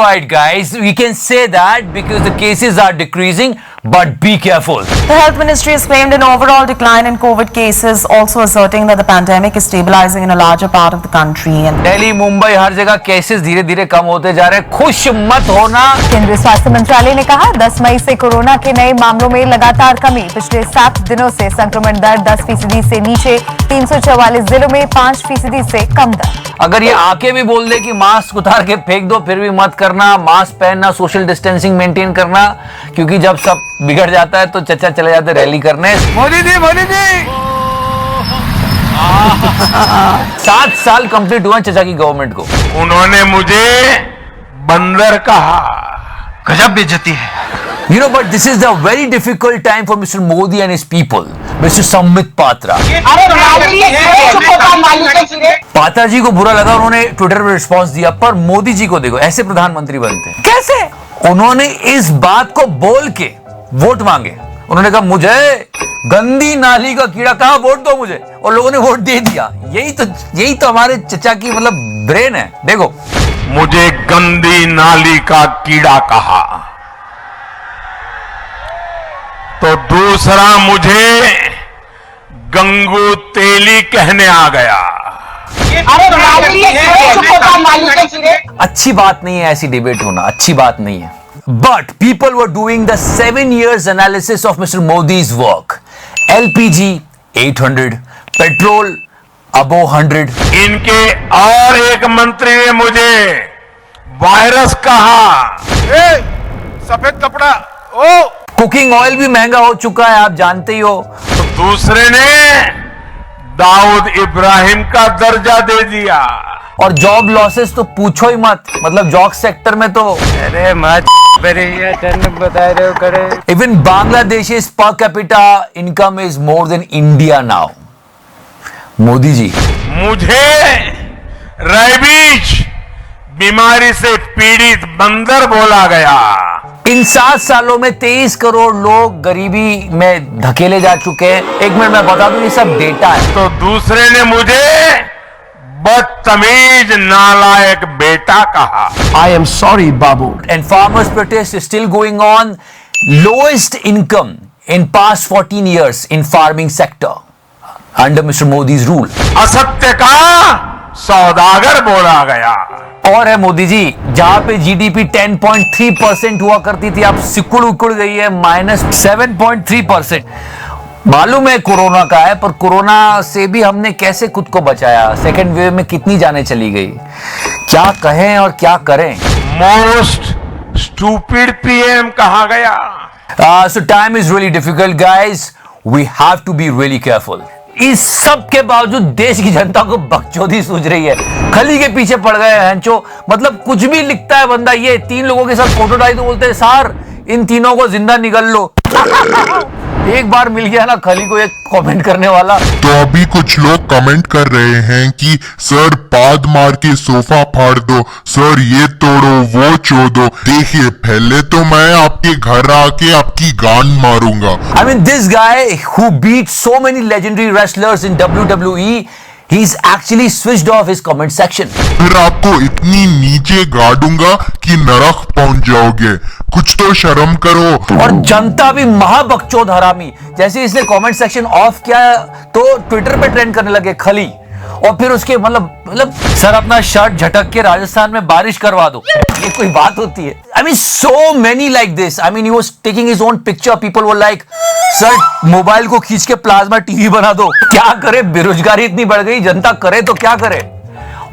right, guys. We can say that because the cases are decreasing, but be careful. The Health Ministry has claimed an overall decline in COVID cases, also asserting that the pandemic is stabilizing in a larger part of the country. And Delhi, Mumbai, हर जगह cases धीरे धीरे कम होते जा रहे हैं. खुश मत होना. केंद्रीय स्वास्थ्य मंत्रालय ने कहा 10 मई से कोरोना के नए मामलों में लगातार कमी. पिछले 7 दिनों से संक्रमण दर 10% से नीचे, 344 जिलों में 5% से कम दर. अगर ये आके भी बोल दे कि मास्क उतार के फेंक दो, फिर भी मत करना. मास्क पहनना, सोशल डिस्टेंसिंग मेंटेन करना, क्योंकि जब सब बिगड़ जाता है तो चचा चले जाते रैली करने. मोदी जी 7 साल कंप्लीट हुआ चचा की गवर्नमेंट को. उन्होंने मुझे बंदर कहा. गजब बेइज्जती है. You know, but this is the very difficult time for Mr. Modi and his people. Mr. Sambit Patra. Patra जी को बुरा लगा, उन्होंने ट्विटर पर रिस्पॉन्स दिया. पर मोदी जी को देखो, ऐसे प्रधानमंत्री बनते हैं कैसे? उन्होंने इस बात को बोल के वोट मांगे. उन्होंने कहा मुझे गंदी नाली का कीड़ा कहा, वोट दो मुझे, और लोगों ने वोट दे दिया. यही तो हमारे चचा की मतलब ब्रेन है. देखो, मुझे गंदी नाली का कीड़ा कहा तो दूसरा मुझे गंगू तेली कहने आ गया. अच्छी बात नहीं है ऐसी डिबेट होना, अच्छी बात नहीं है. But people were doing the 7 years analysis of Mr. Modi's work. LPG 800, petrol above 100. इनके और एक मंत्री ने मुझे वायरस कहा. सफेद कपड़ा. ओ कुकिंग ऑयल भी महंगा हो चुका है, आप जानते ही हो. तो दूसरे ने दाऊद इब्राहिम का दर्जा दे दिया. और जॉब लॉसेस तो पूछो ही मत. मतलब जॉब सेक्टर में तो अरे मत बता रहे हो करे. Even Bangladesh per capita income is more than India now. Modi ji, मुझे रेबीज बीमारी से पीड़ित बंदर बोला गया. इन 7 सालों में 23 करोड़ लोग गरीबी में धकेले जा चुके हैं. एक मिनट में बता दूं, ये सब डेटा है. तो दूसरे ने मुझे बदतमीज नालायक बेटा कहा. I am sorry, Babu. And farmers' protest is still going on. Lowest income in past 14 years in farming sector under Mr. Modi's rule. असत्य का सौदागर बोला गया. और है मोदी जी, जहां पे जीडीपी 10.3% हुआ करती थी, अब सिकुड़ उकुड़ गई है -7.3%. मालूम है कोरोना का है, पर कोरोना से भी हमने कैसे खुद को बचाया. सेकेंड वेव में कितनी जाने चली गई. क्या कहें और क्या करें. मोस्ट स्टूपिड पीएम कहा गया. So time is really difficult, guys. We have to be really careful. इस सब के बावजूद देश की जनता को बकचोदी सूझ रही है. खली के पीछे पड़ गए हैं. मतलब कुछ भी लिखता है बंदा. ये 3 लोगों के साथ फोटो डाली तो बोलते हैं सर इन तीनों को जिंदा निकल लो. एक बार मिल गया ना खली को एक कमेंट करने वाला. तो अभी कुछ लोग कमेंट कर रहे हैं कि सर पाद मार के सोफा फाड़ दो, सर ये तोड़ो वो चोदो. देखिए पहले तो मैं आपके घर आके आपकी गांड मारूंगा. I mean this guy who beat so many legendary wrestlers in WWE, he's actually switched off his comment section. फिर आपको इतनी नीचे गाड़ूंगा कि नरक पहुंच जाओगे. कुछ तो शर्म करो. और जनता भी महाबकचोद हरामी. जैसे इसने कमेंट सेक्शन ऑफ किया तो ट्विटर पे ट्रेंड करने लगे खली. और फिर उसके मतलब सर अपना शर्ट झटक के राजस्थान में बारिश करवा दो. ये कोई बात होती है. I mean so many like this. I mean he was taking his own picture. People were like sir mobile को खींच के प्लाज्मा टीवी बना दो. क्या करे, बेरोजगारी इतनी बढ़ गई, जनता करे तो क्या करे.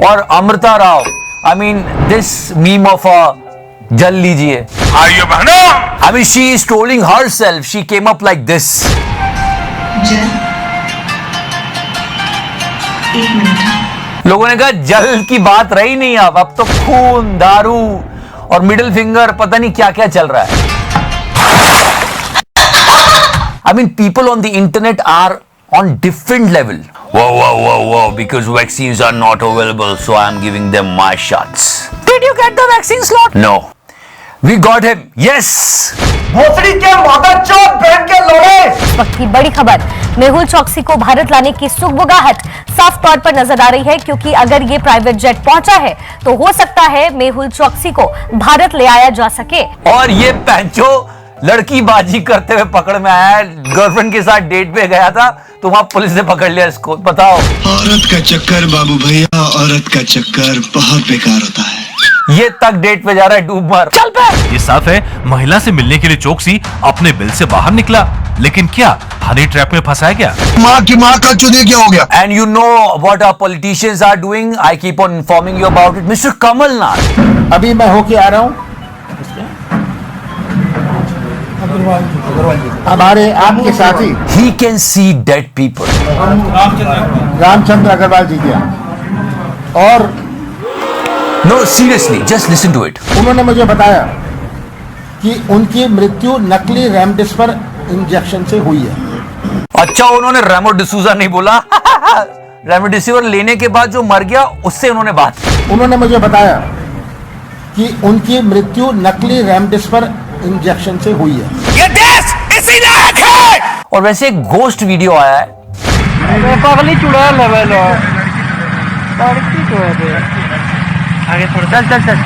और Amrita Rao, I mean this meme of जल लीजिए. आइए बहनों. I mean she is trolling herself. She came up like this. लोगों ने कहा जल की बात रही नहीं. अब तो खून, दारू और मिडिल फिंगर, पता नहीं क्या क्या चल रहा है. I mean people on the internet are on different level. Whoa, because vaccines are not available, so I am giving them my shots. Did you get the vaccine slot? No. We got him. Yes. वक्त की बड़ी खबर. मेहुल चौकसी को भारत लाने की सुगबुगाहट साफ तौर पर नजर आ रही है, क्योंकि अगर ये प्राइवेट जेट पहुंचा है तो हो सकता है मेहुल चौकसी को भारत ले आया जा सके। और ये पैंचो लड़की बाजी करते हुए पकड़ में आया है। गर्लफ्रेंड के साथ डेट पे गया था तो वहां पुलिस ने पकड़ लिया इसको। बताओ, औरत का चक्कर बाबू भैया, औरत का चक्कर बहुत बेकार होता है। ये तक डेट पे जा रहा है, डूब मर। चल पे। ये साफ है महिला से मिलने के लिए चौकसी अपने बिल से बाहर निकला, लेकिन क्या हनी ट्रैप में फंसाया गया? माँ की माँ का चुने क्या हो गया? And you know what our politicians are doing? I keep on informing you about it. Mr. Kamal Nath. अभी मैं होके आ रहा हूँ हमारे आपके साथी He can see dead people. Ramchandra Agarwal जी क्या, और No, seriously, just listen to it. उन्होंने मुझे बताया कि उनकी मृत्यु नकली रेमडेसिविर इंजेक्शन से हुई है। अच्छा, उन्होंने रेमो डिसूजा नहीं बोला। रेमडेसिविर लेने के बाद जो मर गया उससे उन्होंने बात की। उन्होंने मुझे बताया कि उनकी मृत्यु नकली रेमडेसिविर इंजेक्शन से हुई है। ये देश इसी लायक है। और वैसे एक गोस्ट वीडियो आया है। आगे थोड़ा चल चल चल।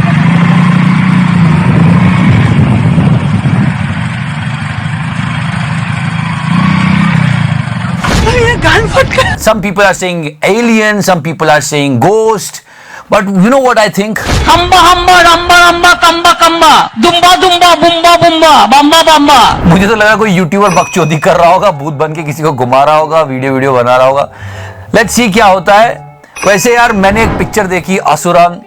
Some people are saying alien, some people are saying ghost, but you know what I think? हम्बा हम्बा Rumba Rumba कम्बा कम्बा दुम्बा दुम्बा बुम्बा बुम्बा बम्बा बम्बा। मुझे तो लगा कोई यूट्यूबर बकचोदी कर रहा होगा, भूत बन के किसी को घुमा रहा होगा, वीडियो बना रहा होगा। लेट्स सी क्या होता है। वैसे यार मैंने एक पिक्चर देखी असुरन,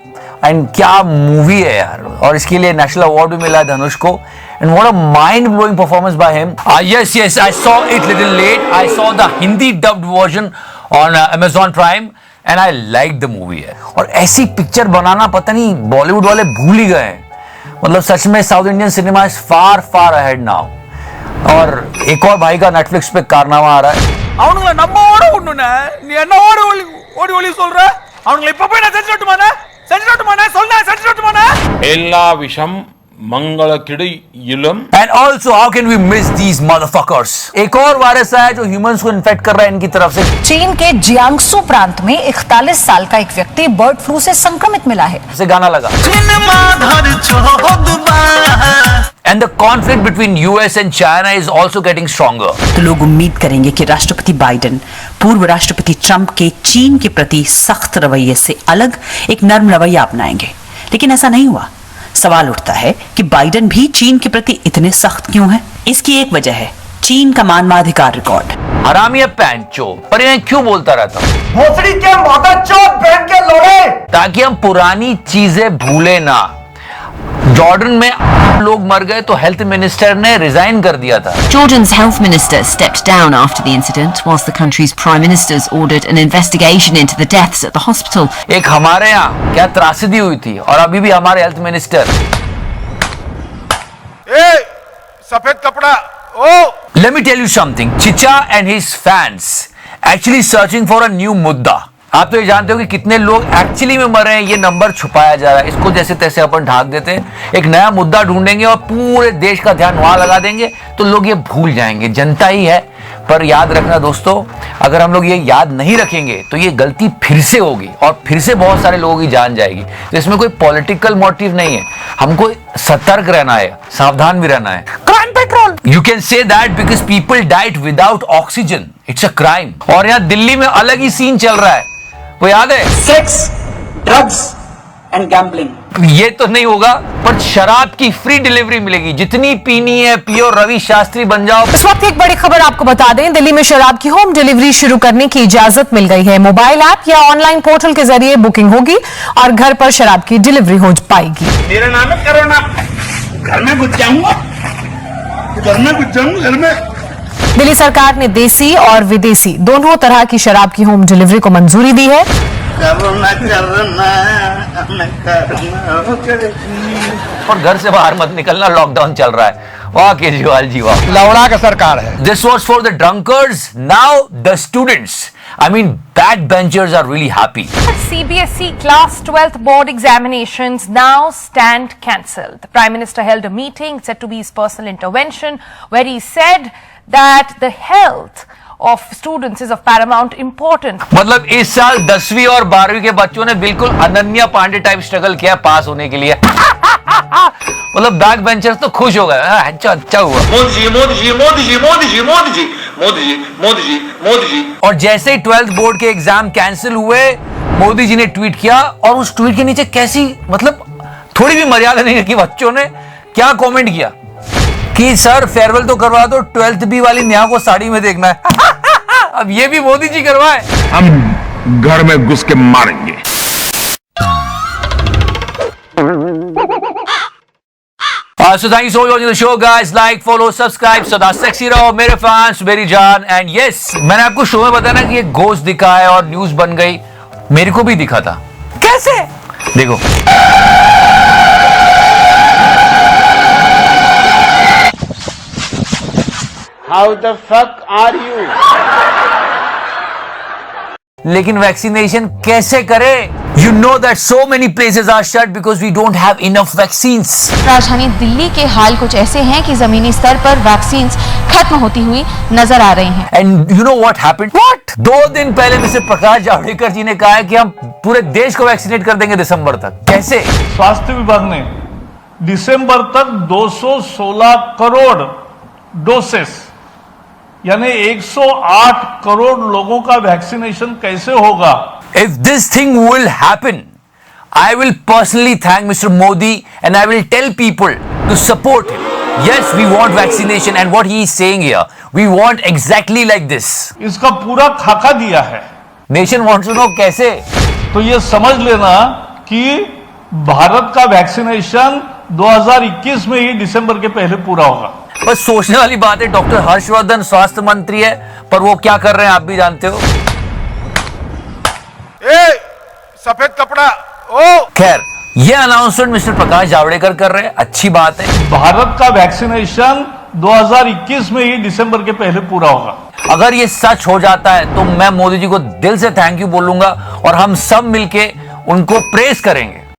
एंड क्या मूवी है यार, और इसके लिए नेशनल अवार्ड भी मिला है धनुष को। And what a mind blowing performance by him. Yes I saw it little late. I saw the Hindi dubbed version on Amazon Prime and I like the movie है। और ऐसी पिक्चर बनाना पता नहीं बॉलीवुड वाले भूल ही गए। मतलब सच में south Indian cinema is far far ahead now. और एक और भाई का नेटफ्लिक्स पे कारनामा आ रहा है। அவனுங்கள நம்ம ஓட ஒண்ணுனே நீ என்ன ஓடி ஒளி சொல்ற? அவனுங்கள இப்ப போய் நான் செஞ்சுட்டுமானே சொல்லுனே எல்லா விஷம் मंगल किड़ी इलम। And also, how can we miss these motherfuckers? एक और वायरस आया जो ह्यूमंस को इन्फेक्ट कर रहा है इनकी तरफ से। चीन के जियांगसू प्रांत में 41 साल का एक व्यक्ति बर्ड फ्लू से संक्रमित मिला है। से गाना लगा। And the conflict between US and China is also getting stronger. तो लोग उम्मीद करेंगे कि राष्ट्रपति बाइडेन पूर्व राष्ट्रपति ट्रंप के चीन के प्रति सख्त रवैये से अलग एक नर्म रवैया अपनाएंगे, लेकिन ऐसा नहीं हुआ। सवाल उठता है कि बाइडेन भी चीन के प्रति इतने सख्त क्यों हैं? इसकी एक वजह है चीन का मानवाधिकार रिकॉर्ड। हरामी है पैंचो, पर मैं क्यों बोलता रहता हूँ? भोसड़ी के माताचोद बहन के लोड़े, ताकि हम पुरानी चीजें भूले ना। जॉर्डन में लोग मर गए तो हेल्थ मिनिस्टर ने रिजाइन कर दिया था। Jordan's health minister stepped down after the incident, whilst the country's prime ministers ordered an investigation into the deaths at the hospital. एक हमारे यहाँ क्या त्रासदी हुई थी, और अभी भी हमारे हेल्थ मिनिस्टर सफेद कपड़ा ओ। Let me tell you something. Chicha and his fans actually searching for a new मुद्दा। आप तो ये जानते हो कि कितने लोग एक्चुअली में मरे हैं, ये नंबर छुपाया जा रहा है। इसको जैसे तैसे अपन ढाक देते हैं, एक नया मुद्दा ढूंढेंगे और पूरे देश का ध्यान वहां लगा देंगे तो लोग ये भूल जाएंगे। जनता ही है, पर याद रखना दोस्तों, अगर हम लोग ये याद नहीं रखेंगे तो ये गलती फिर से होगी और फिर से बहुत सारे लोगों की जान जाएगी। तो इसमें कोई पॉलिटिकल मोटिव नहीं है, हमको सतर्क रहना है, सावधान भी रहना है। Crime petrol, you can say that because people died without oxygen, it's a crime. और यहाँ दिल्ली में अलग ही सीन चल रहा है, वो याद है? Sex, drugs and gambling. ये तो नहीं होगा, पर शराब की फ्री डिलीवरी मिलेगी, जितनी पीनी है पियो, रवि शास्त्री बन जाओ। इस वक्त एक बड़ी खबर आपको बता दें, दिल्ली में शराब की होम डिलीवरी शुरू करने की इजाजत मिल गई है। मोबाइल ऐप या ऑनलाइन पोर्टल के जरिए बुकिंग होगी और घर पर शराब की डिलीवरी हो पाएगी। मेरा नाम है करोना, घर में घुस जाऊंगा घर में। दिल्ली सरकार ने देसी और विदेशी दोनों तरह की शराब की होम डिलीवरी को मंजूरी दी है। और घर से बाहर मत निकलना, लॉकडाउन चल रहा है। वाह केजरीवाल जी वाह, लवड़ा का सरकार है। This was for the drunkards, now the students, I mean backbenchers are really happy. CBSE Class 12th board examinations now stand cancelled. The Prime Minister held a meeting said to be his personal intervention, where he said that the health of students is of paramount importance. मतलब इस साल 10वीं और 12वीं के बच्चों ने बिल्कुल अनन्या पांडे टाइप स्ट्रगल किया पास होने के लिए। मतलब बैक बेंचर्स तो खुश हो गए, अच्छा हुआ। मोदी जी मोदी जी मोदी जी मोदी जी मोदी जी मोदी जी मोदी जी मोदी जी। और जैसे ही 12th बोर्ड के एग्जाम कैंसिल हुए, मोदी जी ने ट्वीट किया, और उस ट्वीट के नीचे कैसी मतलब थोड़ी भी मर्यादा नहीं रखी, बच्चों ने क्या कमेंट किया कि सर फेयरवेल तो करवा दो, 12th बी वाली नेहा को साड़ी में देखना है। अब ये भी मोदी जी करवाए, हम घर में घुस के मारेंगे। So thank you so much for watching the show, guys. Like, follow, subscribe, सदा सेक्सी रहो मेरे फैंस, मेरी जान। एंड यस, मैंने आपको शो में बताया ना कि एक घोस्ट दिखा है और न्यूज बन गई, मेरे को भी दिखा था। कैसे? देखो। How the fuck are you? लेकिन वैक्सीनेशन कैसे करें? You know that so many places are shut because we don't have enough vaccines. राजधानी दिल्ली के हाल कुछ ऐसे हैं कि जमीनी स्तर पर वैक्सीन खत्म होती हुई नजर आ रही हैं। And you know what happened? What? 2 दिन पहले मिस्टर प्रकाश जावड़ेकर जी ने कहा है कि हम पूरे देश को वैक्सीनेट कर देंगे दिसंबर तक। कैसे? स्वास्थ्य विभाग ने दिसंबर तक 216 करोड़ डोसेस यानी 108 करोड़ लोगों का वैक्सीनेशन कैसे होगा? If this thing will happen, I will personally thank Mr. Modi and I will tell people to support him. Yes, we want vaccination and what he is saying here, we want exactly like this. इसका पूरा खाका दिया है। Nation wants to know कैसे? तो ये समझ लेना कि भारत का वैक्सीनेशन 2021 में ही दिसंबर के पहले पूरा होगा। बस सोचने वाली बात है, डॉक्टर हर्षवर्धन स्वास्थ्य मंत्री है, पर वो क्या कर रहे हैं आप भी जानते हो। सफेद कपड़ा ओ। खैर, ये अनाउंसमेंट मिस्टर प्रकाश जावड़ेकर कर रहे हैं, अच्छी बात है। भारत का वैक्सीनेशन 2021 में ही दिसंबर के पहले पूरा होगा। अगर ये सच हो जाता है तो मैं मोदी जी को दिल से थैंक यू बोलूंगा और हम सब मिलके उनको प्रेज करेंगे।